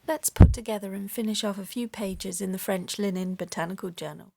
Let's put together and finish off a few pages in the French Linen Botanical Journal.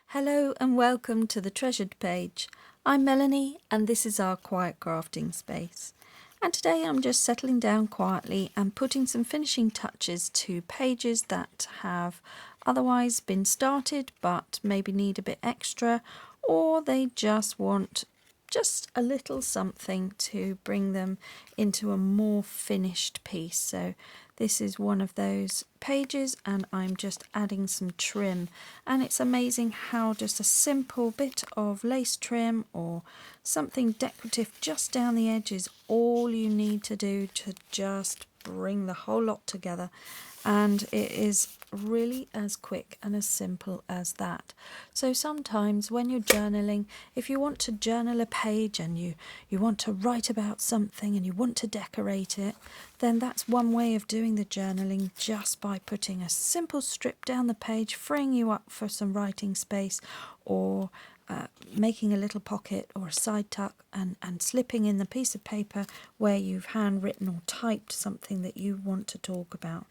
Hello and welcome to the Treasured page. I'm Melanie and this is our quiet crafting space. And today I'm just settling down quietly and putting some finishing touches to pages that have otherwise been started but maybe need a bit extra, or they just want just a little something to bring them into a more finished piece. So this is one of those pages and I'm just adding some trim, and it's amazing how just a simple bit of lace trim or something decorative just down the edge is all you need to do to just bring the whole lot together. And it is really as quick and as simple as that. So sometimes when you're journaling, if you want to journal a page and you want to write about something and you want to decorate it, then that's one way of doing the journaling, just by putting a simple strip down the page, freeing you up for some writing space, or making a little pocket or a side tuck and slipping in the piece of paper where you've handwritten or typed something that you want to talk about.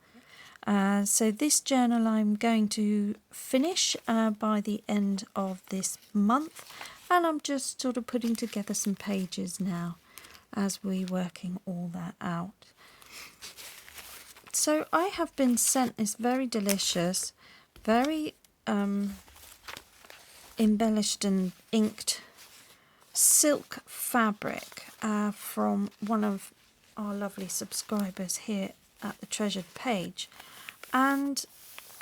So this journal I'm going to finish by the end of this month, and I'm just sort of putting together some pages now as we're working all that out. So I have been sent this very delicious, very embellished and inked silk fabric from one of our lovely subscribers here at the Treasured page. And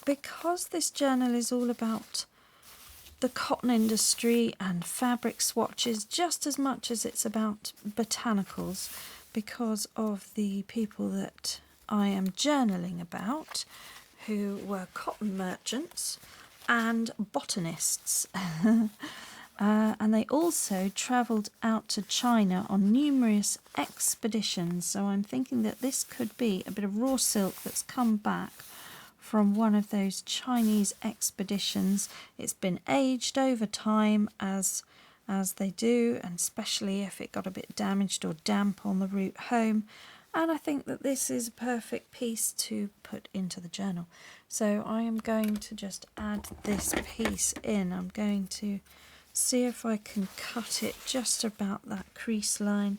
because this journal is all about the cotton industry and fabric swatches just as much as it's about botanicals, because of the people that I am journaling about, who were cotton merchants and botanists. And they also travelled out to China on numerous expeditions. So I'm thinking that this could be a bit of raw silk that's come back from one of those Chinese expeditions. It's been aged over time as they do, and especially if it got a bit damaged or damp on the route home. And I think that this is a perfect piece to put into the journal. So I am going to just add this piece in. I'm going to see if I can cut it just about that crease line,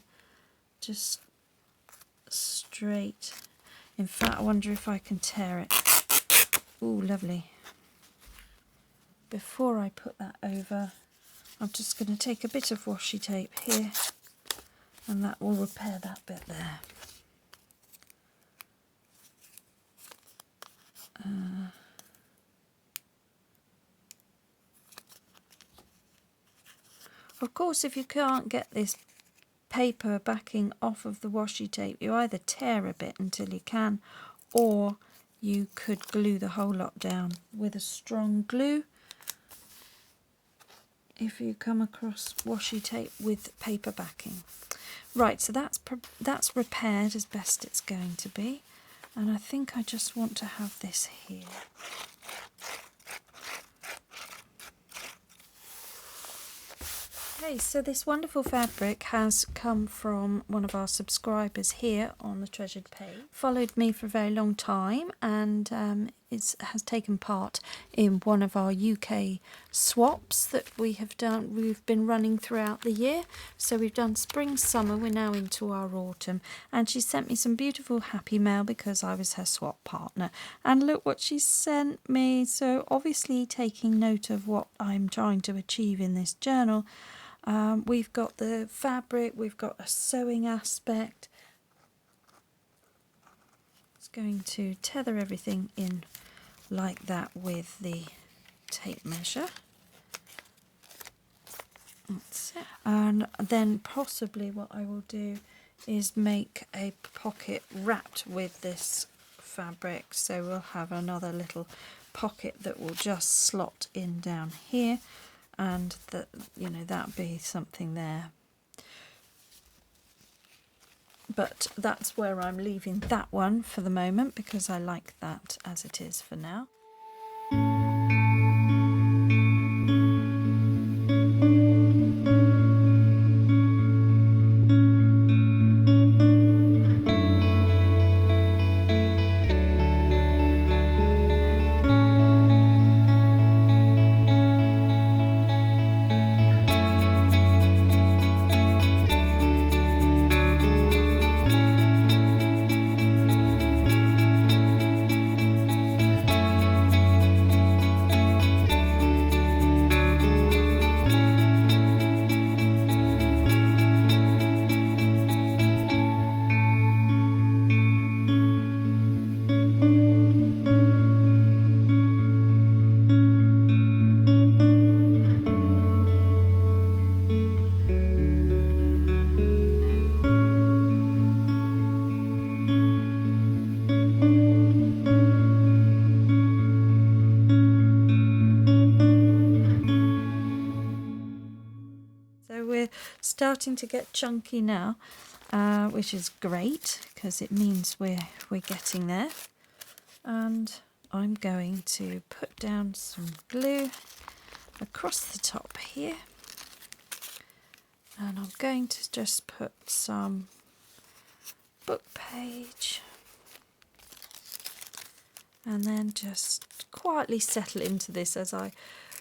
just straight. In fact, I wonder if I can tear it. Ooh, lovely. Before I put that over, I'm just going to take a bit of washi tape here, and that will repair that bit there. Of course, if you can't get this paper backing off of the washi tape, you either tear a bit until you can, or you could glue the whole lot down with a strong glue if you come across washi tape with paper backing. Right, so that's repaired as best it's going to be, and I think I just want to have this here. Okay, so this wonderful fabric has come from one of our subscribers here on the Treasured page. Followed me for a very long time, and has taken part in one of our UK swaps that we've been running throughout the year. So we've done spring, summer, we're now into our autumn, and she sent me some beautiful happy mail because I was her swap partner. And look what she sent me. So obviously taking note of what I'm trying to achieve in this journal. We've got the fabric, we've got a sewing aspect. It's going to tether everything in like that with the tape measure. That's it. And then possibly what I will do is make a pocket wrapped with this fabric. So we'll have another little pocket that will just slot in down here. And that, that'd be something there. But that's where I'm leaving that one for the moment, because I like that as it is for now. starting to get chunky now, which is great because it means we're getting there. And I'm going to put down some glue across the top here, and I'm going to just put some book page and then just quietly settle into this as I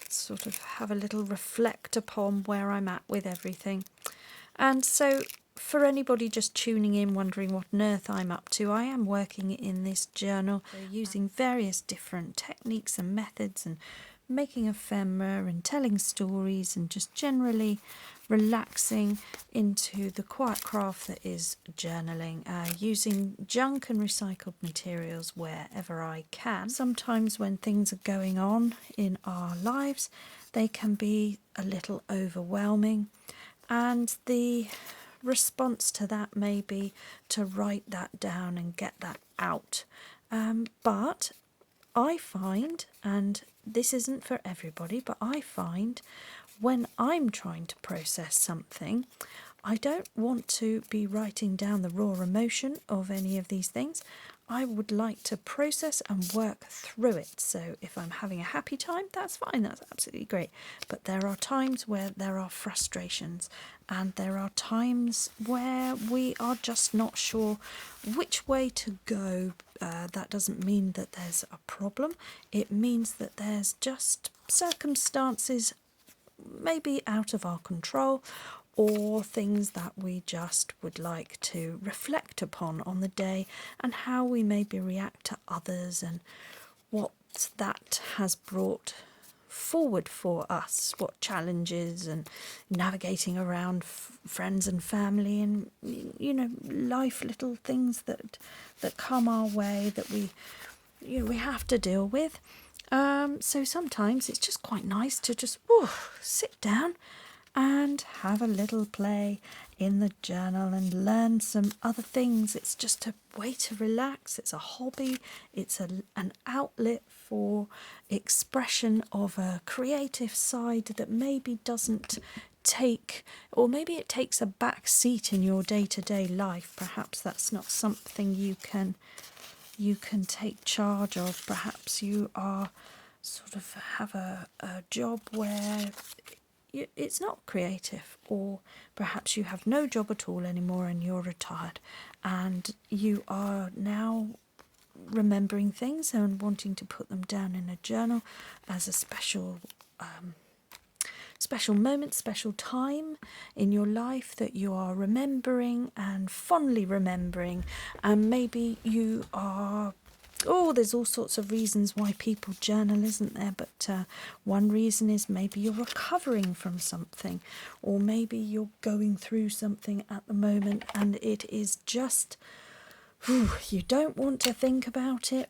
sort of have a little reflect upon where I'm at with everything. And so for anybody just tuning in wondering what on earth I'm up to, I am working in this journal using various different techniques and methods and making ephemera and telling stories and just generally relaxing into the quiet craft that is journaling, using junk and recycled materials wherever I can. Sometimes when things are going on in our lives, they can be a little overwhelming, and the response to that may be to write that down and get that out. But I find, and this isn't for everybody, but I find when I'm trying to process something, I don't want to be writing down the raw emotion of any of these things. I would like to process and work through it. So if I'm having a happy time, that's fine, that's absolutely great. But there are times where there are frustrations, and there are times where we are just not sure which way to go. That doesn't mean that there's a problem. It means that there's just circumstances maybe out of our control, or things that we just would like to reflect upon on the day, and how we maybe react to others and what that has brought forward for us, what challenges, and navigating around friends and family, and life, little things that come our way that we have to deal with. So sometimes it's just quite nice to just sit down and have a little play in the journal and learn some other things. It's just a way to relax. It's a hobby. It's an outlet for expression of a creative side that maybe doesn't take, or maybe it takes a back seat in your day-to-day life. Perhaps that's not something you can take charge of. Perhaps you are sort of have a job where it's not creative, or perhaps you have no job at all anymore and you're retired, and you are now remembering things and wanting to put them down in a journal as a special moment, special time in your life that you are remembering and fondly remembering. And maybe you are, there's all sorts of reasons why people journal, isn't there? But one reason is maybe you're recovering from something, or maybe you're going through something at the moment and it is just, you don't want to think about it.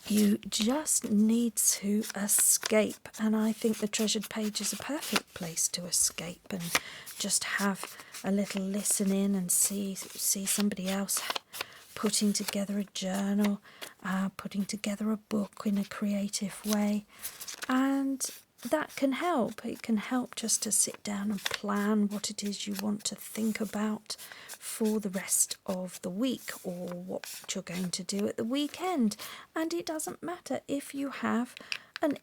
You just need to escape, and I think the treasured page is a perfect place to escape and just have a little listen in and see somebody else putting together a journal, putting together a book in a creative way, and that can help. It can help just to sit down and plan what it is you want to think about for the rest of the week, or what you're going to do at the weekend. And it doesn't matter if you have an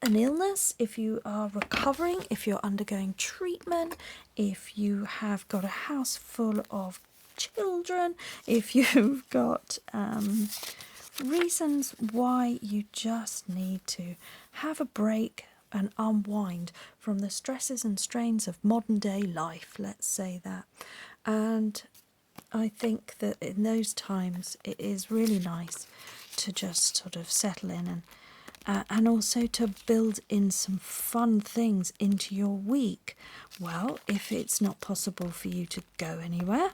illness, if you are recovering, if you're undergoing treatment, if you have got a house full of children, if you've got reasons why you just need to have a break and unwind from the stresses and strains of modern day life, let's say that. And I think that in those times it is really nice to just sort of settle in and also to build in some fun things into your week. Well, if it's not possible for you to go anywhere,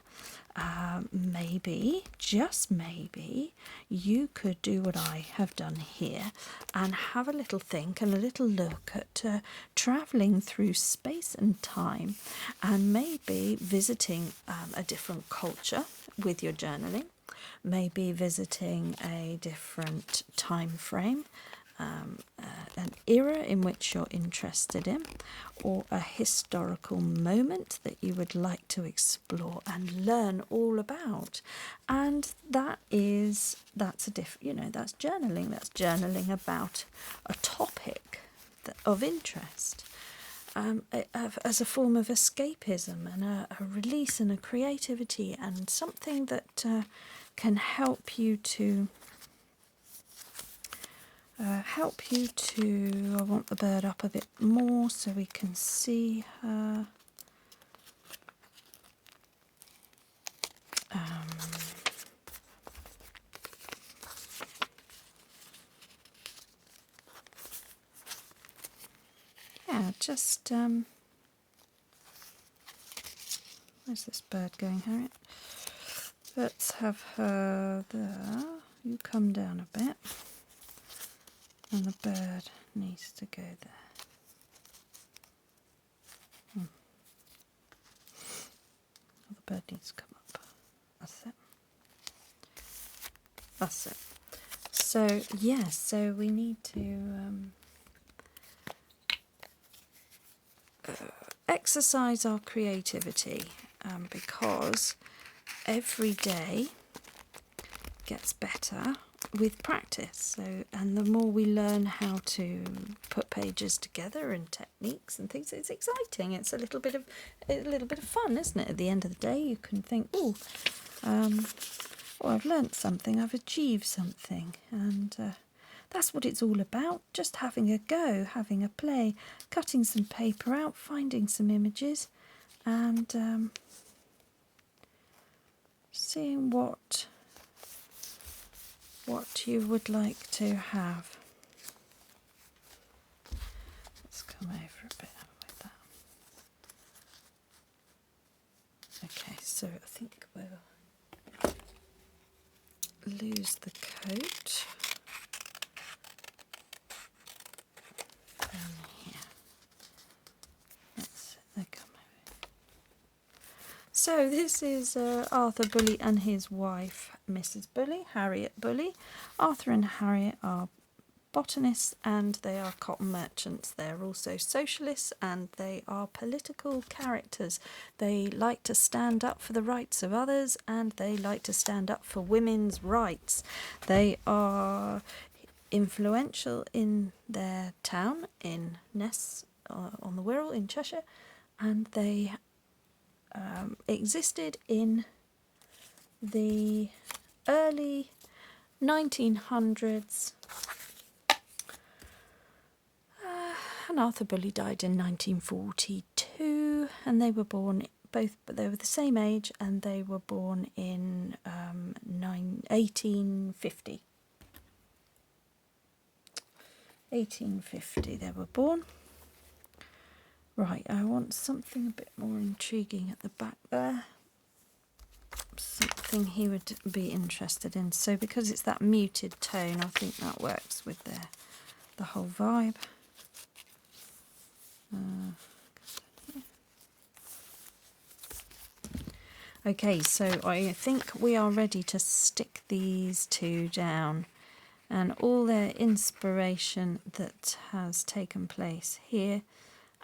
maybe, just maybe, you could do what I have done here and have a little think and a little look at travelling through space and time, and maybe visiting a different culture with your journaling, maybe visiting a different time frame, an era in which you're interested in, or a historical moment that you would like to explore and learn all about. And that's journaling. That's journaling about a topic of interest. As a form of escapism and a release and a creativity, and something that can help you to I want the bird up a bit more so we can see her. Yeah, just where's this bird going, Harriet? Let's have her there. You come down a bit. And the bird needs to go there. The bird needs to come up. That's it. That's it. So, yes, so we need to exercise our creativity, because every day gets better with practice. And the more we learn how to put pages together and techniques and things, it's exciting. It's a little bit of fun, isn't it? At the end of the day, you can think, I've learnt something, I've achieved something, and that's what it's all about. Just having a go, having a play, cutting some paper out, finding some images, and seeing what you would like to have. Let's come over a bit with that. Okay, so I think we'll lose the coat. Down here. That's it. They come over. So this is Arthur Bully and his wife, Mrs. Bully, Harriet Bully. Arthur and Harriet are botanists and they are cotton merchants. They're also socialists and they are political characters. They like to stand up for the rights of others and they like to stand up for women's rights. They are influential in their town in Ness on the Wirral in Cheshire, and they existed in the early 1900s, and Arthur Bully died in 1942, and they were born both, but they were the same age, and they were born in 1850. 1850 they were born. Right, I want something a bit more intriguing at the back there. Something he would be interested in. So because it's that muted tone, I think that works with the whole vibe. Okay, so I think we are ready to stick these two down and all their inspiration that has taken place here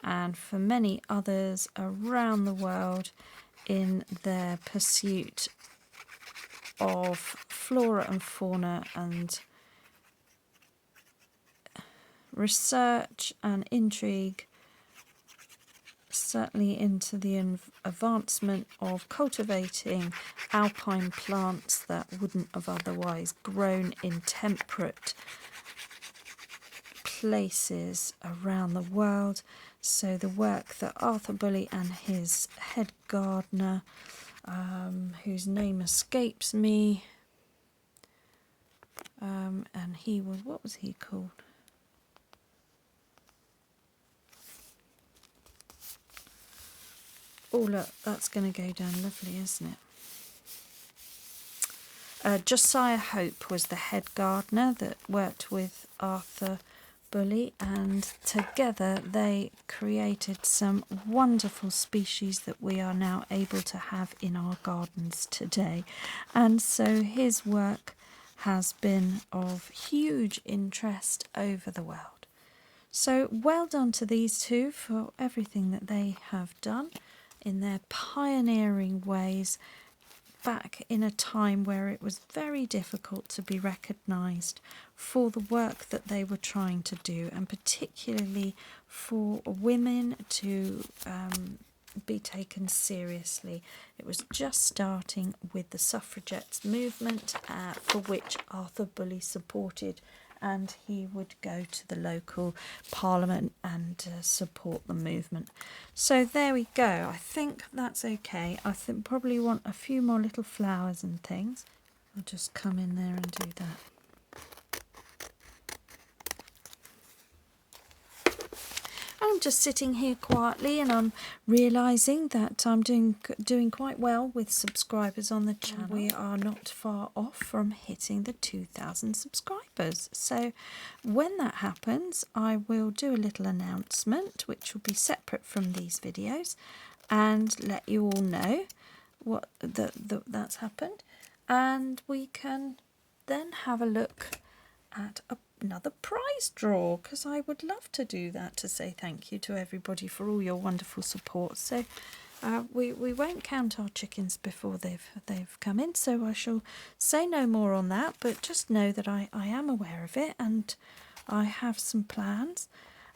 and for many others around the world in their pursuit of flora and fauna and research and intrigue, certainly into the advancement of cultivating alpine plants that wouldn't have otherwise grown in temperate places around the world. So the work that Arthur Bully and his head gardener, whose name escapes me, and he was, what was he called? Oh look, that's going to go down lovely, isn't it? Josiah Hope was the head gardener that worked with Arthur Bully, and together they created some wonderful species that we are now able to have in our gardens today. And so his work has been of huge interest over the world. So well done to these two for everything that they have done in their pioneering ways back in a time where it was very difficult to be recognised for the work that they were trying to do, and particularly for women to be taken seriously. It was just starting with the suffragettes movement, for which Arthur Bully supported, and he would go to the local parliament and support the movement. So there we go. I think that's okay. I think probably want a few more little flowers and things. I'll just come in there and do that. I'm just sitting here quietly, and I'm realising that I'm doing quite well with subscribers on the channel. We are not far off from hitting the 2,000 subscribers. So when that happens, I will do a little announcement, which will be separate from these videos, and let you all know what that's happened. And we can then have a look at another prize draw, because I would love to do that, to say thank you to everybody for all your wonderful support. So we won't count our chickens before they've come in, so I shall say no more on that, but just know that I am aware of it, and I have some plans,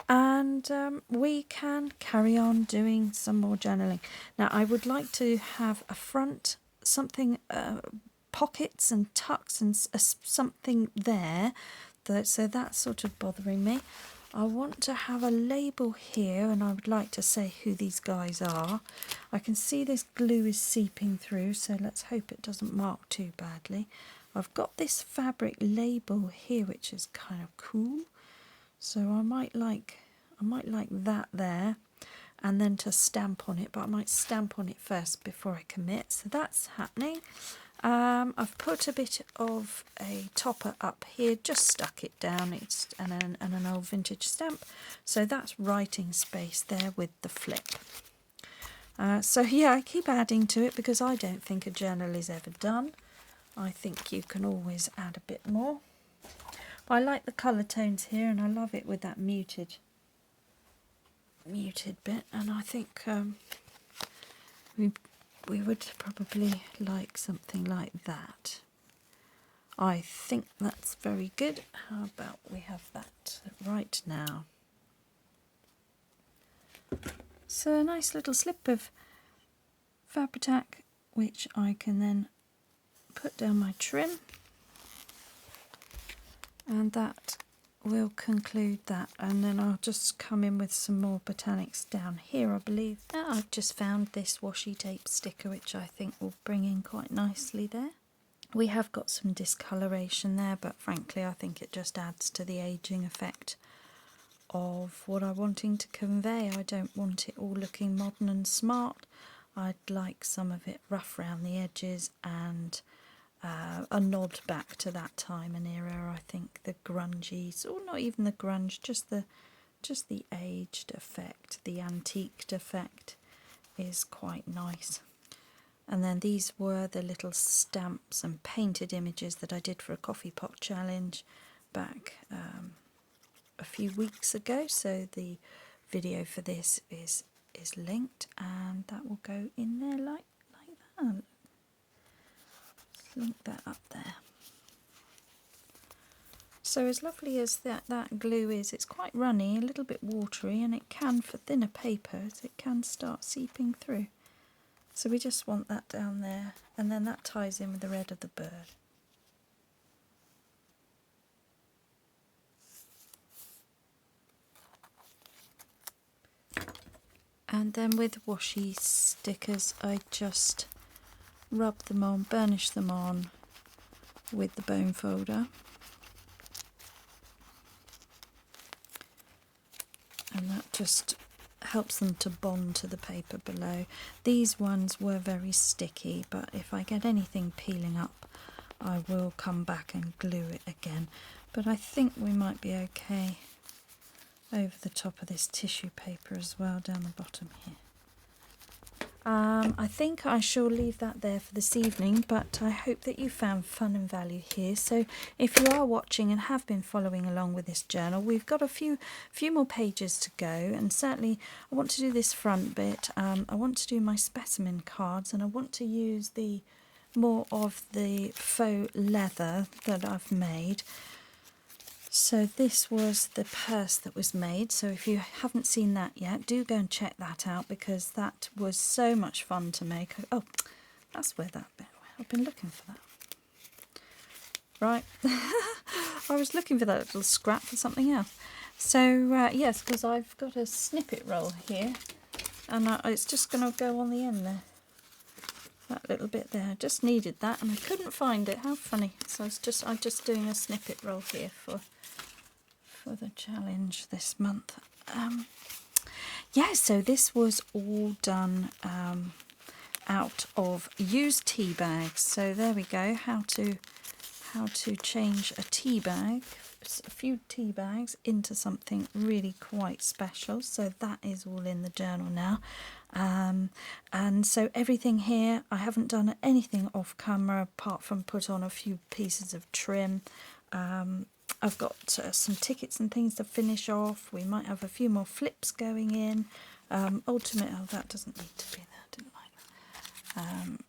and we can carry on doing some more journaling. Now I would like to have a front, something pockets and tucks and something there, so that's sort of bothering me. I want to have a label here, and I would like to say who these guys are. I can see this glue is seeping through, so let's hope it doesn't mark too badly. I've got this fabric label here, which is kind of cool, so I might like that there, and then to stamp on it, but I might stamp on it first before I commit. So that's happening. I've put a bit of a topper up here, just stuck it down, and an old vintage stamp, so that's writing space there with the flip. So yeah, I keep adding to it because I don't think a journal is ever done. I think you can always add a bit more. I like the colour tones here, and I love it with that muted bit, and I think we would probably like something like that. I think that's very good. How about we have that right now? So a nice little slip of Fabri-Tac, which I can then put down my trim, and that will conclude that. And then I'll just come in with some more botanics down here, I believe. Now I've just found this washi tape sticker, which I think will bring in quite nicely there. We have got some discoloration there, but frankly I think it just adds to the ageing effect of what I'm wanting to convey. I don't want it all looking modern and smart. I'd like some of it rough around the edges, and a nod back to that time and era. I think the grungy, or not even the grunge, just the aged effect, the antiqued effect is quite nice. And then these were the little stamps and painted images that I did for a coffee pot challenge back a few weeks ago. So the video for this is linked, and that will go in there like that. Link that up there. So as lovely as that glue is, it's quite runny, a little bit watery, and it can, for thinner papers, it can start seeping through. So we just want that down there, and then that ties in with the red of the bird. And then with washi stickers, I just rub them on, burnish them on with the bone folder, and that just helps them to bond to the paper below. These ones were very sticky, but if I get anything peeling up, I will come back and glue it again. But I think we might be okay over the top of this tissue paper as well, down the bottom here. I think I shall leave that there for this evening, but I hope that you found fun and value here. So if you are watching and have been following along with this journal, we've got a few more pages to go, and certainly I want to do this front bit. I want to do my specimen cards, and I want to use the more of the faux leather that I've made. So this was the purse that was made, so if you haven't seen that yet, do go and check that out, because that was so much fun to make. Oh, that's where that bit went. I've been looking for that. Right, I was looking for that little scrap for something else. So yes, because I've got a snippet roll here, and it's just going to go on the end there. That little bit there, I just needed that, and I couldn't find it. How funny! So I'm just doing a snippet roll here for the challenge this month. Yeah, so this was all done out of used tea bags. So there we go. How to change a tea bag, a few tea bags, into something really quite special. So that is all in the journal now. And so everything here, I haven't done anything off camera apart from put on a few pieces of trim. I've got some tickets and things to finish off. We might have a few more flips going in. Ultimate, oh, that doesn't need to be there, didn't like that.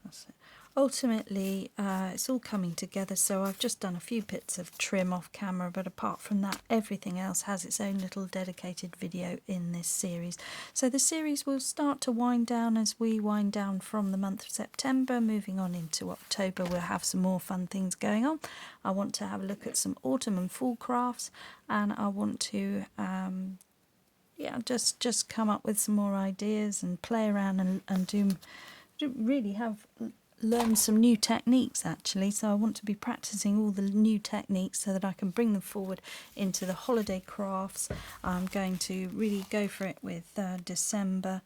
That's it. Ultimately, it's all coming together, so I've just done a few bits of trim off camera, but apart from that, everything else has its own little dedicated video in this series. So the series will start to wind down as we wind down from the month of September, moving on into October. We'll have some more fun things going on. I want to have a look at some autumn and fall crafts, and I want to yeah, just come up with some more ideas and play around and do really have learn some new techniques actually. So I want to be practicing all the new techniques so that I can bring them forward into the holiday crafts. I'm going to really go for it with December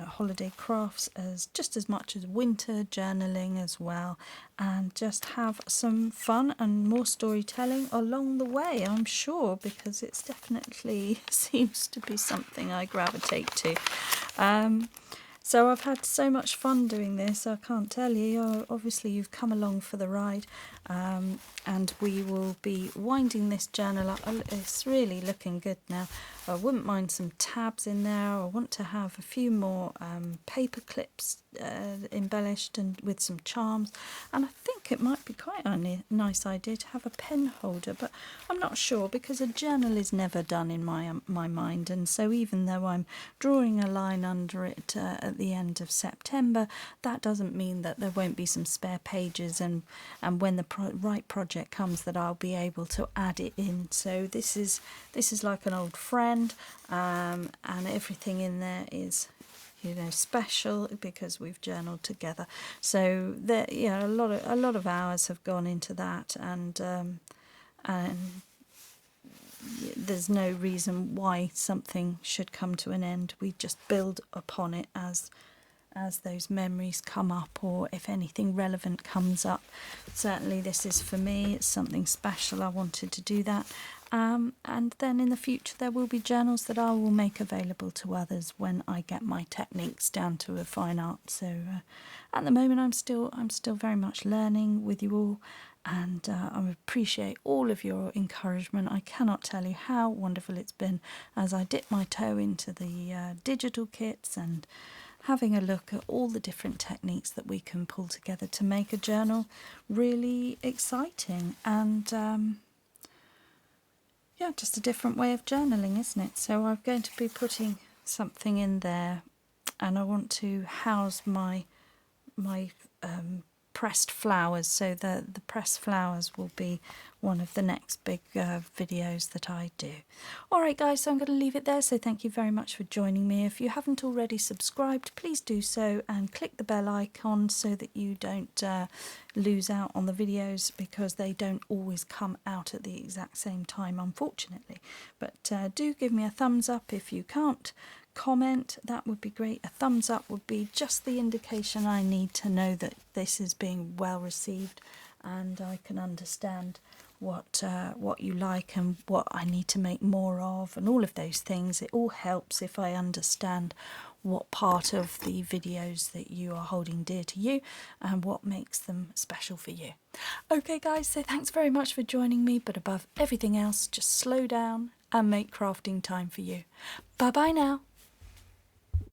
holiday crafts as just as much as winter journaling as well, and just have some fun and more storytelling along the way, I'm sure, because it's definitely seems to be something I gravitate to. So I've had so much fun doing this, I can't tell you. Obviously you've come along for the ride, and we will be winding this journal up. It's really looking good now. I wouldn't mind some tabs in there. I want to have a few more paper clips embellished and with some charms, and I think it might be quite a nice idea to have a pen holder, but I'm not sure, because a journal is never done in my mind, and so even though I'm drawing a line under it at the end of September, that doesn't mean that there won't be some spare pages, and when the right project comes, that I'll be able to add it in. So this is like an old friend, and everything in there is, you know, special because we've journaled together. So there, yeah, a lot of hours have gone into that, and there's no reason why something should come to an end. We just build upon it as those memories come up, or if anything relevant comes up. Certainly this is for me, it's something special. I wanted to do that. And then in the future there will be journals that I will make available to others when I get my techniques down to a fine art. So at the moment I'm still very much learning with you all, and I appreciate all of your encouragement. I cannot tell you how wonderful it's been as I dip my toe into the digital kits and having a look at all the different techniques that we can pull together to make a journal really exciting. And yeah, just a different way of journaling, isn't it? So I'm going to be putting something in there, and I want to house my pressed flowers. So the pressed flowers will be one of the next big videos that I do. Alright guys, so I'm going to leave it there. So thank you very much for joining me. If you haven't already subscribed, please do so, and click the bell icon so that you don't lose out on the videos, because they don't always come out at the exact same time, unfortunately. But do give me a thumbs up. If you can't comment, that would be great. A thumbs up would be just the indication I need to know that this is being well received, and I can understand what you like and what I need to make more of, and all of those things. It all helps if I understand what part of the videos that you are holding dear to you and what makes them special for you. Okay guys, so thanks very much for joining me, but above everything else, just slow down and make crafting time for you. Bye bye now.